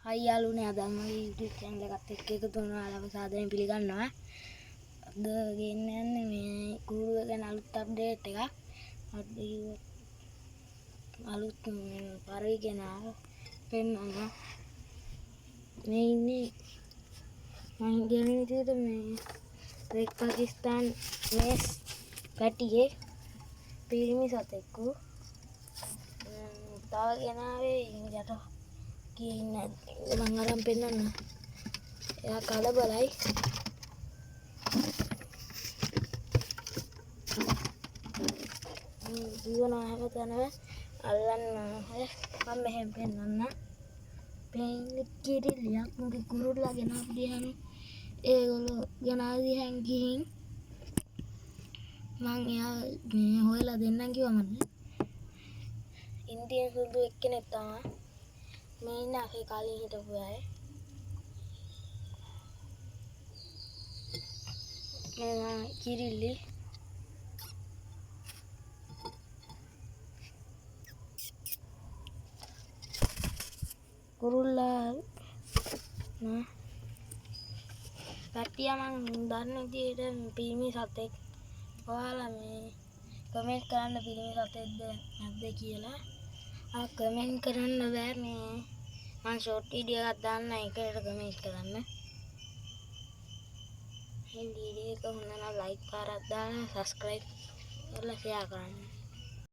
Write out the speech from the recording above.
හයි යාළුවනේ අද මගේ YouTube channel එකත් එක්ක එකතු වුණා ඔයාලව සාදරයෙන් පිළිගන්නවා. අද ගෙන්න යන්නේ මේ කුරුල්ල ගැන අලුත් අප්ඩේට් එකක්. අලුත් පරවි කෙනා පෙන්නන්න. මේ ඉන්නේ මම කියන විදිහට මේ රෙක් පාකිස්තාන් මේස් පැටියේ පිරිමි සතෙක්කු. තව කෙනාවේ යට මං අරන් පෙන්නන්න. එයා කලබලයි. ජීවන හැමතැනම අල්ලන්න මම මෙහෙම පෙන්නන්න. පෙන්නේ කිරිල්ලියක් මුගේ කුරුල්ලා ගෙනාව දිහාම ඒගොල්ලෝ ගෙනාව දිහාන් ගිහින් මං එයා මේ හොයලා දෙන්නම් කිව්වා මට. ඉන්දියන් සුදු එක්කෙනෙක් තමයි. මේ ඉන්න අපේ කලින් හිටපු අය. මේ කිරිල්ලි කුරුල්ලා නේ පැටියා මං දන්න විදිහට පිරිමි සතෙක්. ඔයාලා මේ කමෙන්ට් කරන්න පිරිමි සතෙක්ද නැද්ද කියලා. කමෙන්ට් කරන්න බෑ මේ මම ෂෝට් වීඩියෝ එකක් දාන්න ඒකට කමෙන්ට් කරන්න. මේ වීඩියෝ එක හොඳ නම් ලයික් පාරක් දාලා සබ්ස්ක්‍රයිබ් කරලා ෂෙයා කරන්න.